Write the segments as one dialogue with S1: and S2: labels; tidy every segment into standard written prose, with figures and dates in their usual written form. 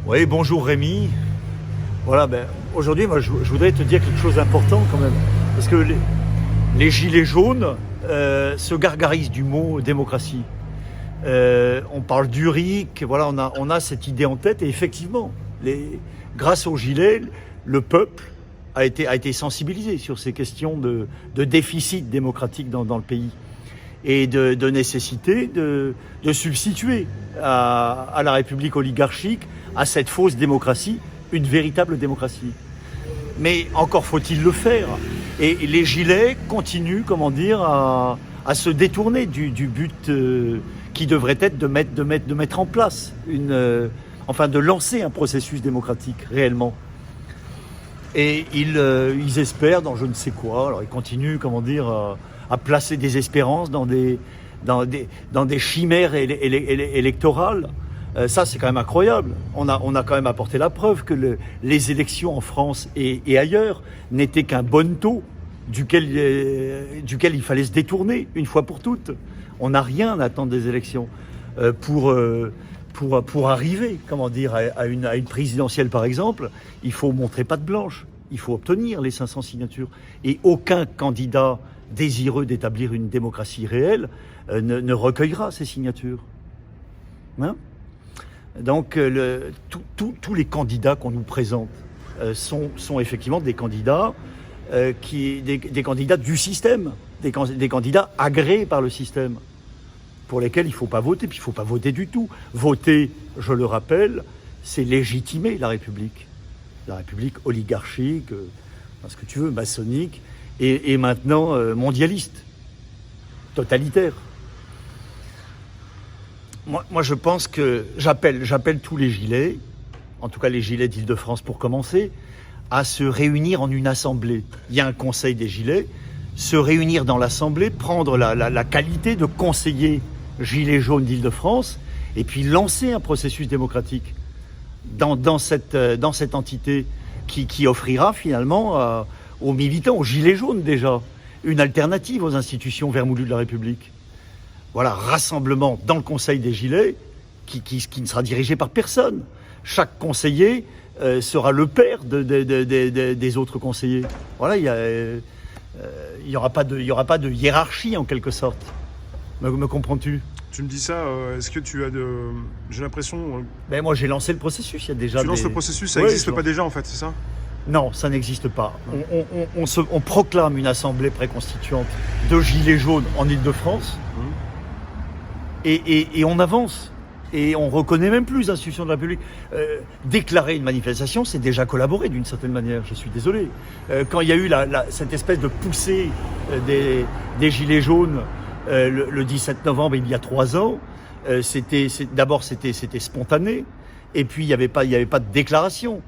S1: Oui, bonjour Rémi. Voilà, aujourd'hui, moi, je voudrais te dire quelque chose d'important quand même. Parce que les gilets jaunes se gargarisent du mot démocratie. On parle d'URIC, voilà, on a cette idée en tête. Et effectivement, grâce aux gilets, le peuple a été sensibilisé sur ces questions de déficit démocratique dans le pays. Et de nécessité de substituer à la République oligarchique, à cette fausse démocratie, une véritable démocratie. Mais encore faut-il le faire. Et les gilets continuent, à se détourner du but qui devrait être de mettre en place de lancer un processus démocratique réellement. Et ils espèrent dans je ne sais quoi. Alors ils continuent, à placer des espérances dans des chimères électorales. Ça, c'est quand même incroyable. On a quand même apporté la preuve que les élections en France et ailleurs n'étaient qu'un bonneteau duquel il fallait se détourner une fois pour toutes. On n'a rien à attendre des élections pour arriver, à une présidentielle par exemple. Il faut montrer patte blanche. Il faut obtenir les 500 signatures. Et aucun candidat désireux d'établir une démocratie réelle ne recueillera ces signatures. Hein ? Donc tous les candidats qu'on nous présente sont effectivement des candidats des candidats du système, des candidats agréés par le système, pour lesquels il ne faut pas voter, puis il ne faut pas voter du tout. Voter, je le rappelle, c'est légitimer la République oligarchique, ce que tu veux, maçonnique, et maintenant mondialiste, totalitaire. Moi, je pense que j'appelle tous les gilets, en tout cas les gilets d'Île-de-France pour commencer, à se réunir en une assemblée. Il y a un conseil des gilets, se réunir dans l'assemblée, prendre la qualité de conseiller gilets jaunes d'Île-de-France, et puis lancer un processus démocratique dans cette entité qui offrira finalement aux militants, aux gilets jaunes déjà, une alternative aux institutions vermoulues de la République. Voilà, rassemblement dans le Conseil des Gilets qui ne sera dirigé par personne. Chaque conseiller sera le père des autres conseillers. Voilà, il y aura pas de hiérarchie en quelque sorte. Me comprends-tu ?
S2: Tu me dis ça, est-ce que tu as de... J'ai l'impression...
S1: Moi j'ai lancé le processus, il y a déjà...
S2: Tu lances le processus, ça n'existe pas déjà en fait, c'est ça ?
S1: Non, ça n'existe pas. On proclame une assemblée préconstituante de gilets jaunes en Île-de-France et on avance. Et on reconnaît même plus les institutions de la République. Déclarer une manifestation, c'est déjà collaborer d'une certaine manière, je suis désolé. Quand il y a eu cette espèce de poussée des gilets jaunes le 17 novembre, il y a 3 ans, c'était spontané, et puis il n'y avait pas de déclaration.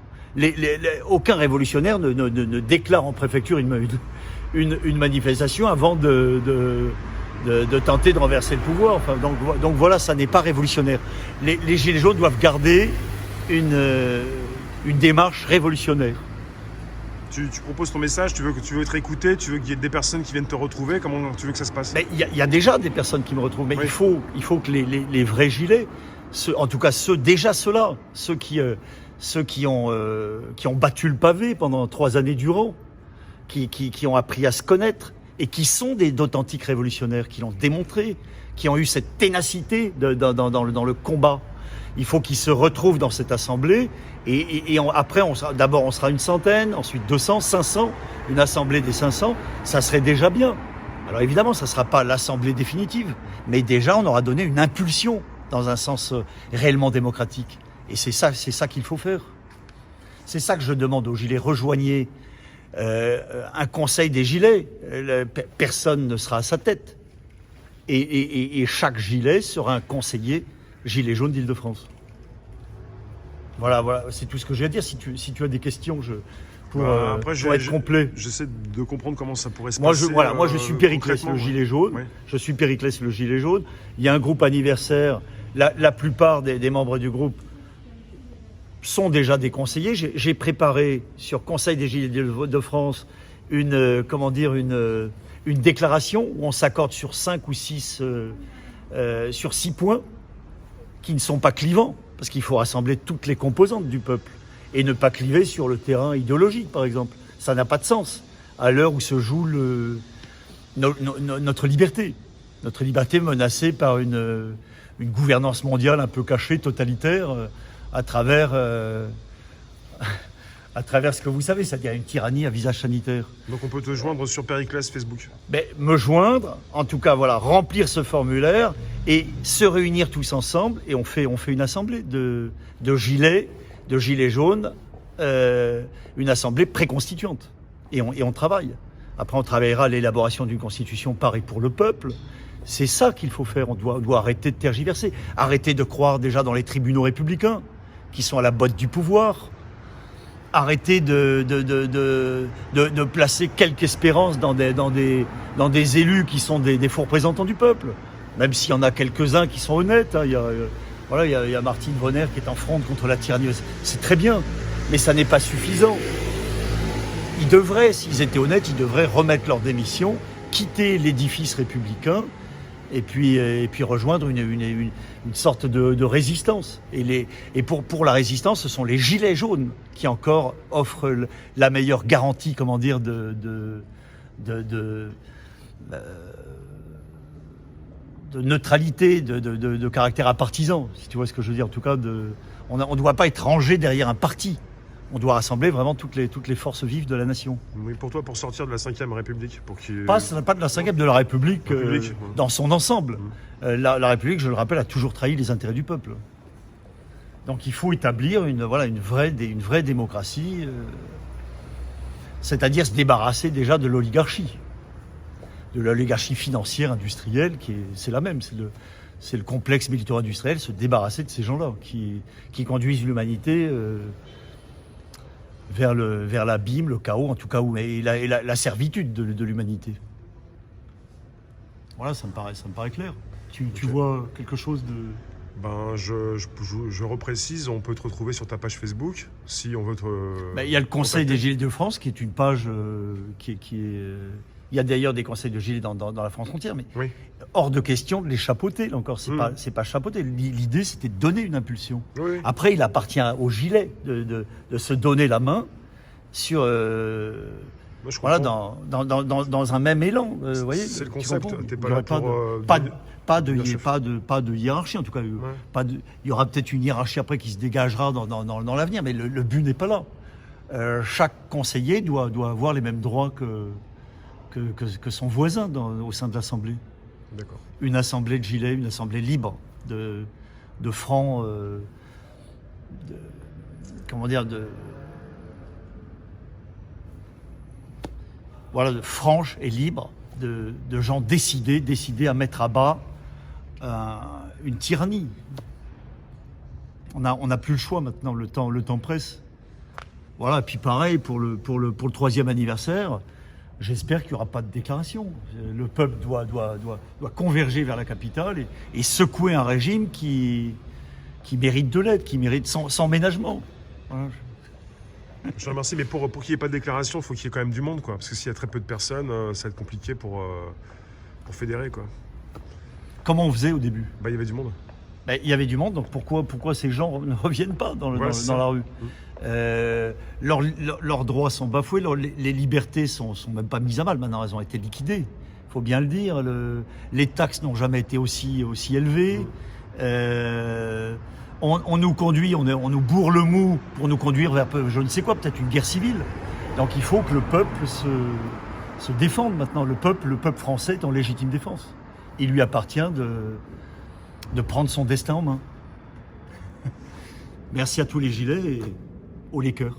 S1: Aucun révolutionnaire ne déclare en préfecture une manifestation avant de tenter de renverser le pouvoir. Enfin, donc voilà, ça n'est pas révolutionnaire. Les gilets jaunes doivent garder une démarche révolutionnaire.
S2: Tu proposes ton message, tu veux être écouté, tu veux qu'il y ait des personnes qui viennent te retrouver, comment tu veux que ça se passe ?
S1: Il y a déjà des personnes qui me retrouvent, mais oui. il faut que les vrais gilets, en tout cas ceux qui ont battu le pavé pendant 3 années durant, qui ont appris à se connaître, et qui sont d'authentiques révolutionnaires, qui l'ont démontré, qui ont eu cette ténacité dans le combat. Il faut qu'ils se retrouvent dans cette assemblée, et après, d'abord on sera une centaine, ensuite 200, 500, une assemblée des 500, ça serait déjà bien. Alors évidemment, ça ne sera pas l'assemblée définitive, mais déjà on aura donné une impulsion dans un sens réellement démocratique. Et c'est ça qu'il faut faire. C'est ça que je demande aux gilets, rejoignez un conseil des gilets, personne ne sera à sa tête. Et chaque gilet sera un conseiller gilet jaune d'Île-de-France. Voilà, c'est tout ce que j'ai à dire. Si tu as des questions, pour être complet.
S2: J'essaie de comprendre comment ça pourrait se passer.
S1: Moi, je suis Périclès le gilet jaune. Oui. Je suis Périclès le gilet jaune. Il y a un groupe anniversaire. La plupart des membres du groupe sont déjà des conseillers. J'ai préparé sur Conseil des Gilets de France une déclaration où on s'accorde sur 5 ou 6 points qui ne sont pas clivants, parce qu'il faut rassembler toutes les composantes du peuple et ne pas cliver sur le terrain idéologique, par exemple. Ça n'a pas de sens à l'heure où se joue notre liberté. Notre liberté menacée par une gouvernance mondiale un peu cachée, totalitaire, à travers ce que vous savez, c'est-à-dire une tyrannie à visage sanitaire.
S2: Donc on peut te joindre sur Périclès Facebook.
S1: Mais me joindre, en tout cas, voilà, remplir ce formulaire et se réunir tous ensemble. Et on fait une assemblée de gilets jaunes, une assemblée préconstituante. Et on travaille. Après, on travaillera à l'élaboration d'une constitution par et pour le peuple. C'est ça qu'il faut faire. On doit arrêter de tergiverser. Arrêter de croire déjà dans les tribunaux républicains, qui sont à la botte du pouvoir. Arrêter de placer quelque espérance dans des élus qui sont des faux représentants du peuple. Même s'il y en a quelques-uns qui sont honnêtes. Hein. Il y a Martine Vonner qui est en fronde contre la tyrannie. C'est très bien, mais ça n'est pas suffisant. Ils devraient, s'ils étaient honnêtes, ils devraient remettre leur démission, quitter l'édifice républicain et puis rejoindre une sorte de résistance. Et pour la résistance, ce sont les gilets jaunes qui encore offrent la meilleure garantie, comment dire, de neutralité, de caractère apartisan, si tu vois ce que je veux dire. En tout cas, on ne doit pas être rangé derrière un parti. On doit rassembler vraiment toutes les forces vives de la nation.
S2: Oui, pour toi, pour sortir de la 5e République, pour qu'il...
S1: Pas de la 5e, de la République, dans son ensemble. La République, je le rappelle, a toujours trahi les intérêts du peuple. Donc il faut établir une vraie démocratie, c'est-à-dire se débarrasser déjà de l'oligarchie financière, industrielle, c'est la même, c'est le complexe militaro-industriel, se débarrasser de ces gens-là qui conduisent l'humanité vers l'abîme, le chaos, en tout cas, et la servitude de l'humanité. Voilà, ça me paraît clair. Tu vois quelque chose de...
S2: Ben, je reprécise, on peut te retrouver sur ta page Facebook, si on veut te...
S1: Il y a le Conseil des Gilets de France, qui est une page qui est... Il y a d'ailleurs des conseils de gilets dans la France entière, mais
S2: oui.
S1: Hors de question de les chapeauter. Là encore, c'est pas chapeauter. L'idée, c'était de donner une impulsion.
S2: Oui.
S1: Après, il appartient aux gilets de se donner la main sur... voilà, dans un même élan. Voyez,
S2: c'est le concept. T'es pas là pour...
S1: Pas de hiérarchie, en tout cas. Ouais. Il y aura peut-être une hiérarchie après qui se dégagera dans l'avenir, mais le but n'est pas là. Chaque conseiller doit avoir les mêmes droits que son voisin au sein de l'Assemblée.
S2: D'accord.
S1: Une assemblée de gilets, une assemblée libre, de francs, voilà, de franche et libre, de gens décidés à mettre à bas une tyrannie. On n'a plus le choix maintenant, le temps presse. Voilà, et puis pareil pour le 3e anniversaire. J'espère qu'il n'y aura pas de déclaration. Le peuple doit converger vers la capitale et secouer un régime qui mérite de l'aide, qui mérite sans ménagement. Voilà.
S2: Je te remercie, mais pour qu'il n'y ait pas de déclaration, il faut qu'il y ait quand même du monde, quoi. Parce que s'il y a très peu de personnes, ça va être compliqué pour fédérer, quoi.
S1: Comment on faisait au début ?
S2: Il y avait du monde.
S1: Il y avait du monde, donc pourquoi ces gens ne reviennent pas dans la rue ? Leurs droits sont bafoués, les libertés sont même pas mises à mal maintenant, elles ont été liquidées, il faut bien le dire. Les taxes n'ont jamais été aussi élevées. On nous conduit, on nous bourre le mou pour nous conduire vers je ne sais quoi, peut-être une guerre civile. Donc il faut que le peuple se défende maintenant. Le peuple français est en légitime défense. Il lui appartient de prendre son destin en main. Merci à tous les gilets et haut les cœurs.